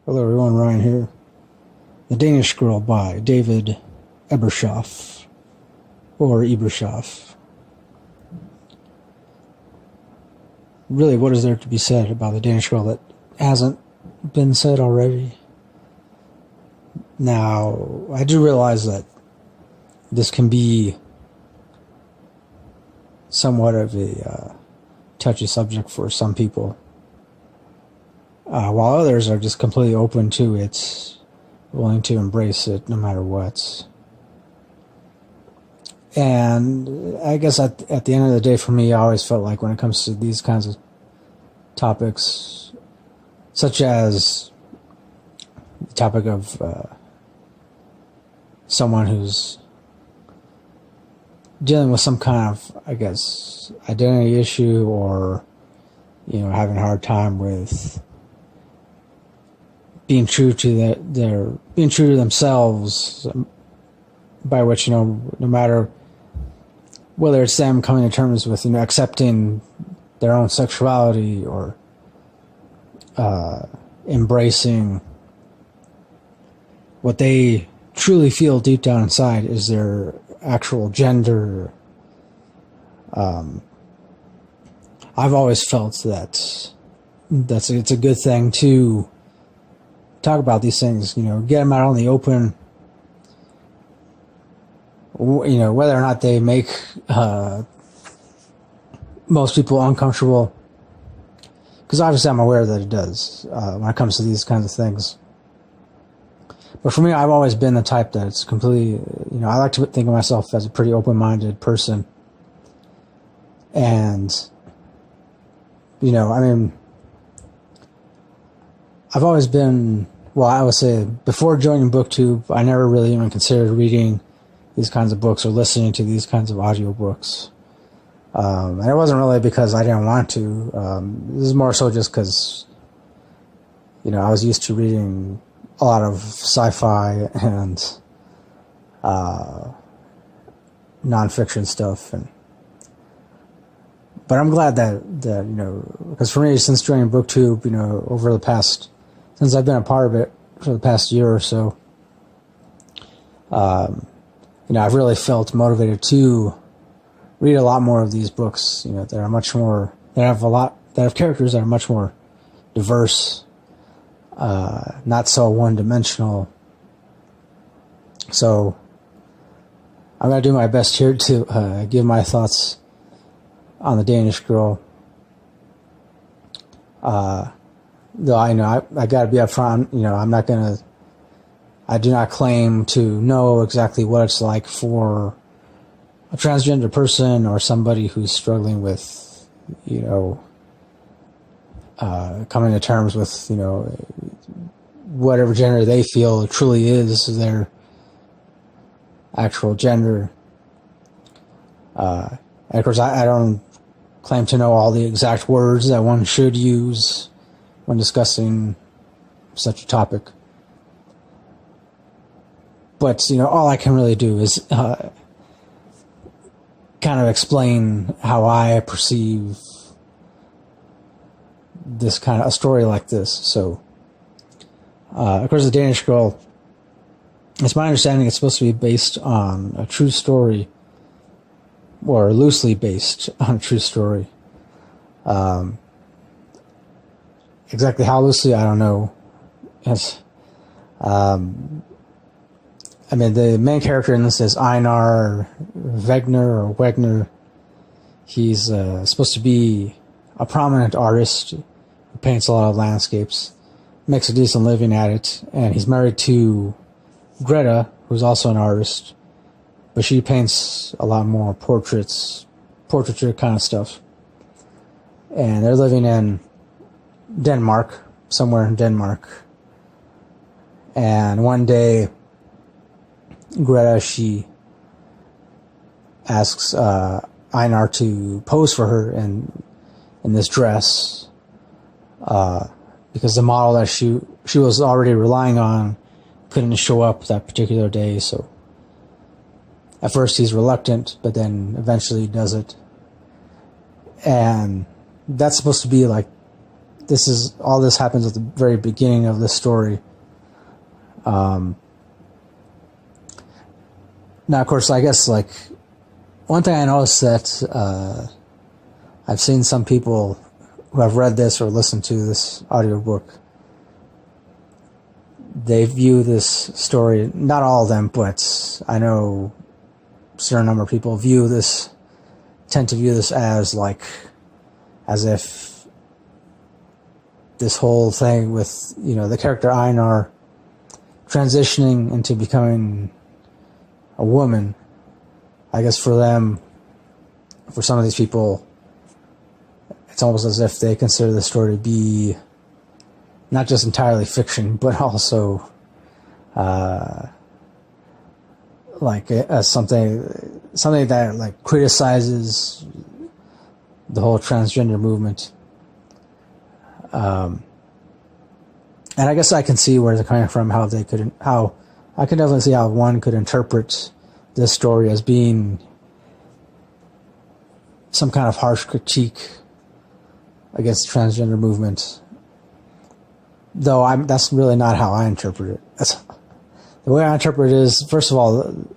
Hello everyone, Ryan here. The Danish Girl by David Ebershoff, or Ebershoff. Really, what is there to be said about the Danish Girl that hasn't been said already? Now, I do realize that this can be somewhat of a touchy subject for some people. While others are just completely open to it, willing to embrace it no matter what. And I guess at the end of the day, for me, I always felt like when it comes to these kinds of topics, such as the topic of someone who's dealing with some kind of, I guess, identity issue, or, having a hard time with being true to being true to themselves, by which, no matter whether it's them coming to terms with, accepting their own sexuality, or embracing what they truly feel deep down inside is their actual gender. I've always felt that it's a good thing to talk about these things, get them out on the open, whether or not they make most people uncomfortable, because obviously I'm aware that it does when it comes to these kinds of things. But for me, I've always been the type that it's completely, I like to think of myself as a pretty open-minded person. And, I've always been, I would say before joining BookTube, I never really even considered reading these kinds of books or listening to these kinds of audiobooks. And it wasn't really because I didn't want to. This is more so just because, I was used to reading a lot of sci-fi and nonfiction stuff. But I'm glad that because for me, since joining BookTube, since I've been a part of it for the past year or so, I've really felt motivated to read a lot more of these books, that are much more, that have characters that are much more diverse, not so one-dimensional. So I'm going to do my best here to give my thoughts on the Danish Girl. Though I got to be upfront, I do not claim to know exactly what it's like for a transgender person or somebody who's struggling with, coming to terms with, whatever gender they feel truly is their actual gender. And of course, I don't claim to know all the exact words that one should use when discussing such a topic. But, all I can really do is kind of explain how I perceive this kind of a story like this. So, of course, the Danish Girl, it's my understanding it's supposed to be based on a true story, or loosely based on a true story. Exactly how loosely, I don't know. Yes. The main character in this is Einar Wegner. He's supposed to be a prominent artist who paints a lot of landscapes, makes a decent living at it, and he's married to Greta, who's also an artist, but she paints a lot more portraiture kind of stuff. And they're living in Denmark, somewhere in Denmark. And one day, Greta, she asks Einar to pose for her in this dress, because the model that she was already relying on couldn't show up that particular day. So at first he's reluctant, but then eventually he does it. And that's supposed to be like all this happens at the very beginning of this story. Now, of course, I guess, like, one thing I noticed that I've seen some people who have read this or listened to this audiobook, they view this story, not all of them, but I know a certain number of people tend to view this as if this whole thing with, the character Einar transitioning into becoming a woman, I guess for some of these people, it's almost as if they consider the story to be not just entirely fiction, but also something that, like, criticizes the whole transgender movement. And I guess I can see where they're coming from, how I can definitely see how one could interpret this story as being some kind of harsh critique against the transgender movement. Though that's really not how I interpret it. The way I interpret it is, first of all,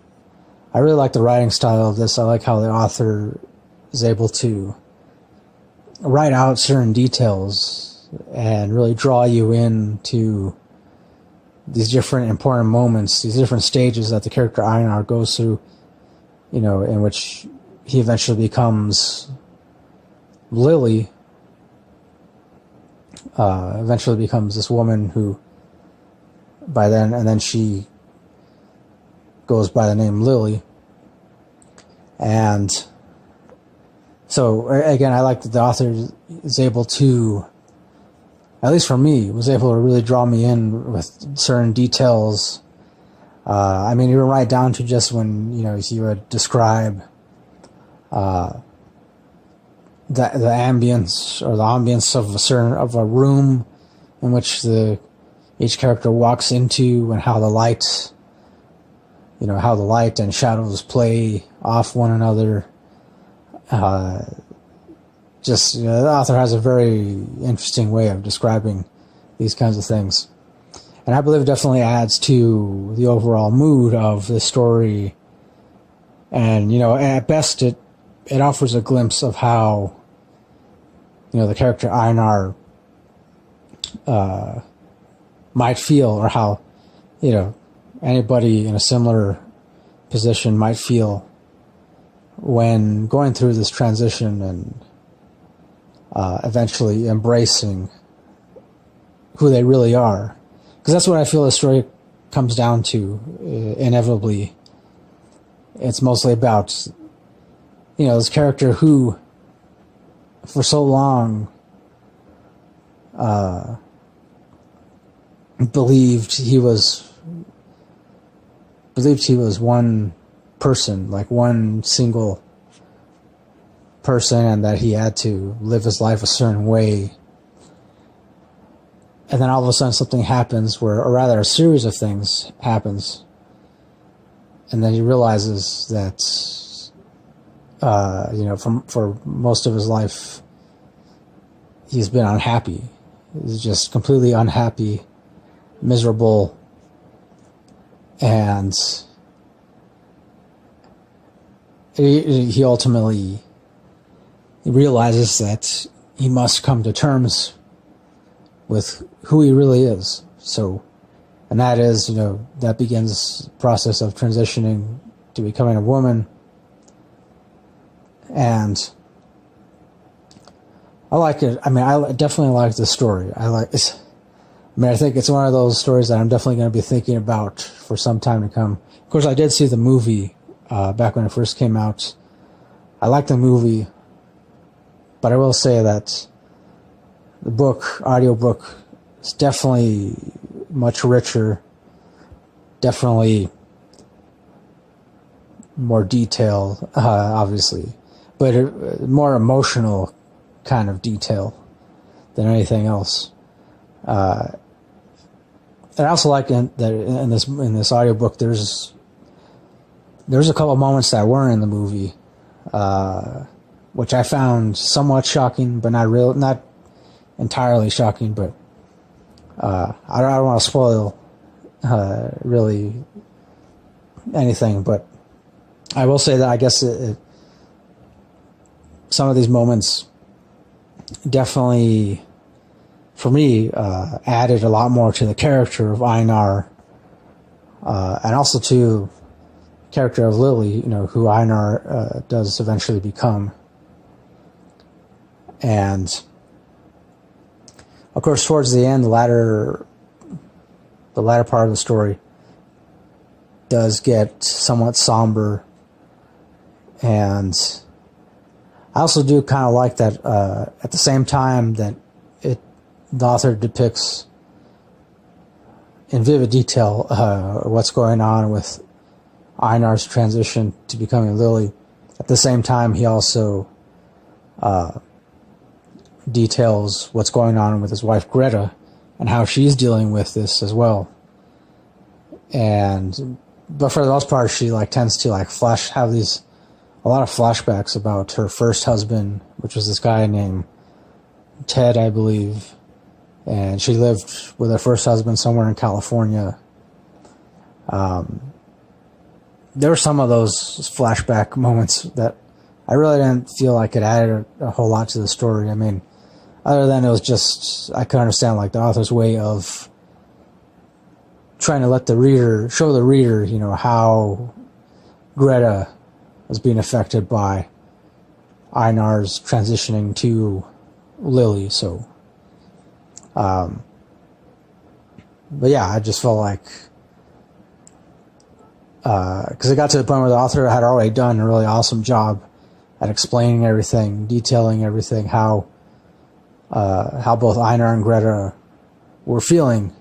I really like the writing style of this. I like how the author is able to write out certain details and really draw you into these different important moments, these different stages that the character Einar goes through, in which he eventually becomes Lily, eventually becomes this woman who and then she goes by the name Lily. And so, again, I like that the author is able to, at least for me, was able to really draw me in with certain details. Even right down to just when, he would describe the ambience of a room in which each character walks into, and how the light and shadows play off one another. The author has a very interesting way of describing these kinds of things. And I believe it definitely adds to the overall mood of the story. And, at best it offers a glimpse of how, the character Einar might feel, or how, anybody in a similar position might feel when going through this transition and eventually embracing who they really are. Because that's what I feel the story comes down to, inevitably. It's mostly about, this character who, for so long, believed he was one person, like one single person, and that he had to live his life a certain way. And then all of a sudden something happens or rather a series of things happens, and then he realizes that for most of his life he's been unhappy. He's just completely unhappy, miserable, and he ultimately realizes that he must come to terms with who he really is. So, and that is, that begins the process of transitioning to becoming a woman. And I like it. I definitely like the story. I think it's one of those stories that I'm definitely going to be thinking about for some time to come. Of course, I did see the movie back when it first came out. I like the movie, but I will say that the audiobook, is definitely much richer, definitely more detail, obviously, but more emotional kind of detail than anything else. And I also like that in this audiobook, there's a couple of moments that weren't in the movie, which I found somewhat shocking, but not entirely shocking, but I don't want to spoil really anything, but I will say that I guess some of these moments definitely, for me, added a lot more to the character of Einar, and also to the character of Lily, who Einar does eventually become. And of course, towards the end, the latter part of the story does get somewhat somber, and I also do kind of like that at the same time that the author depicts in vivid detail what's going on with Einar's transition to becoming Lily. At the same time, he also details what's going on with his wife Greta and how she's dealing with this as well. But for the most part, she tends to have a lot of flashbacks about her first husband, which was this guy named Ted, I believe, and she lived with her first husband somewhere in California. There were some of those flashback moments that I really didn't feel like it added a whole lot to the story. I mean, other than it was just, I could understand the author's way of trying to show the reader, how Greta was being affected by Einar's transitioning to Lily. So, but yeah, I just felt like, because it got to the point where the author had already done a really awesome job at explaining everything, detailing everything, how both Einar and Greta were feeling.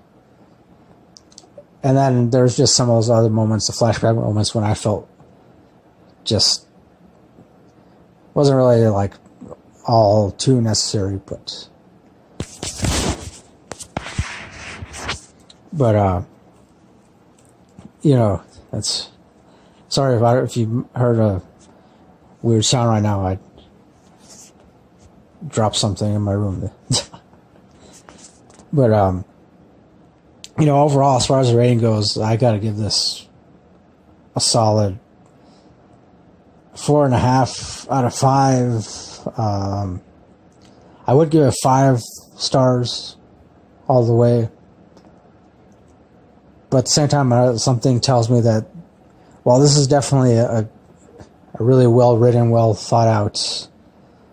And then there's just some of those other moments, the flashback moments, when I felt just wasn't really all too necessary, but that's, sorry if you heard a weird sound right now. I dropped something in my room. But overall, as far as the rating goes, I gotta give this a solid 4.5 out of 5. I would give it 5 stars all the way, but at the same time, something tells me that while this is definitely a really well written, well thought out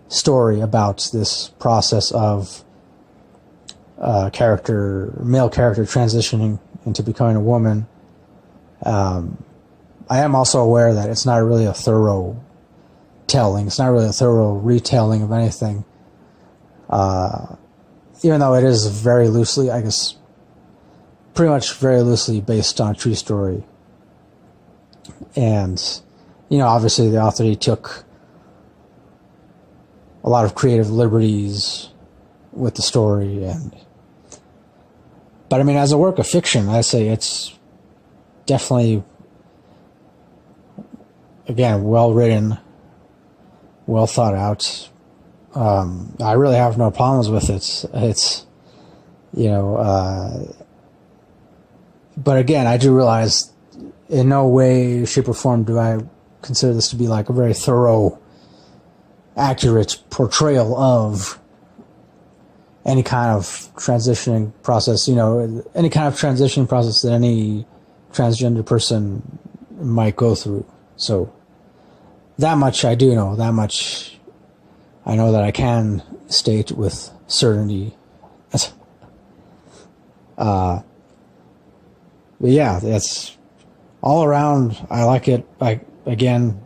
story about this process of male character transitioning into becoming a woman, I am also aware that it's not really a thorough telling. It's not really a thorough retelling of anything. Even though it is very loosely, I guess, pretty much very loosely based on a true story. And, obviously the author, he took a lot of creative liberties with the story. But I mean, as a work of fiction, I say it's definitely, again, well written, well thought out. I really have no problems with it. It's, but again, I do realize in no way, shape, or form do I consider this to be a very thorough, accurate portrayal of any kind of transitioning process, any kind of transitioning process that any transgender person might go through. So that much I do know. That much I know that I can state with certainty. But yeah, that's all around. I like it. I give it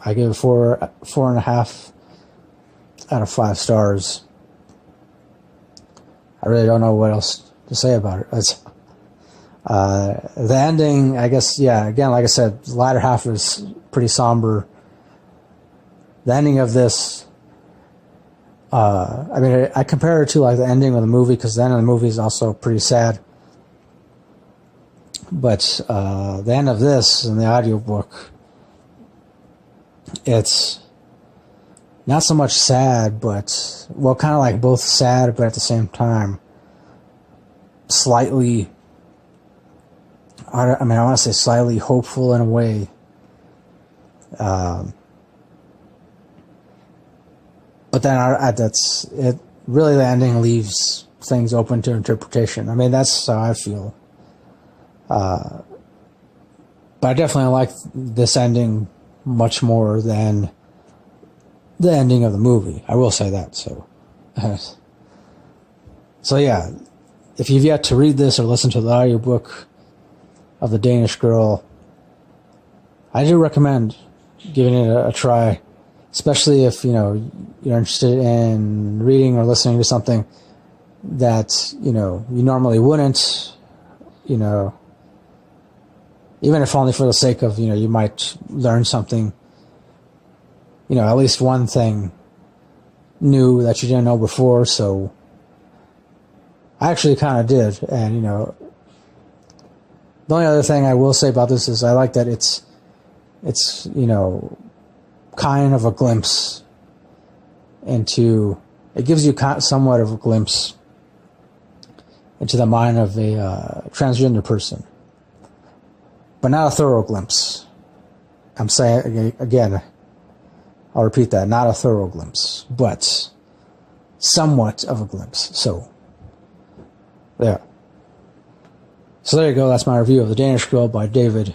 4.5 out of 5 stars. I really don't know what else to say about it. The ending, I guess, yeah, again, like I said, the latter half is pretty somber. The ending of this, I compare it to the ending of the movie, because the end of the movie is also pretty sad. But the end of this in the audiobook, it's not so much sad, but, well, kind of like both sad, but at the same time, slightly, I want to say slightly hopeful in a way. But then that's it. Really, the ending leaves things open to interpretation. I mean, that's how I feel. But I definitely like this ending much more than the ending of the movie. I will say that. So yeah, if you've yet to read this or listen to the audiobook of The Danish Girl, I do recommend giving it a try, especially if, you're interested in reading or listening to something that, you normally wouldn't, even if only for the sake of, you might learn something, at least one thing new that you didn't know before. So I actually kind of did. And, the only other thing I will say about this is I like that it's kind of a glimpse into, it gives you somewhat of a glimpse into the mind of a transgender person, but not a thorough glimpse. I'm saying, again, I'll repeat that, not a thorough glimpse, but somewhat of a glimpse. So, there. So there you go, that's my review of The Danish Girl by David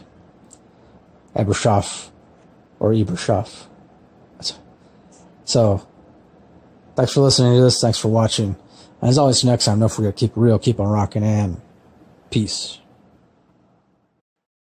Ebershoff, or Ebershoff. So, thanks for listening to this, thanks for watching. And as always, next time, don't forget, keep it real, keep on rocking, and peace.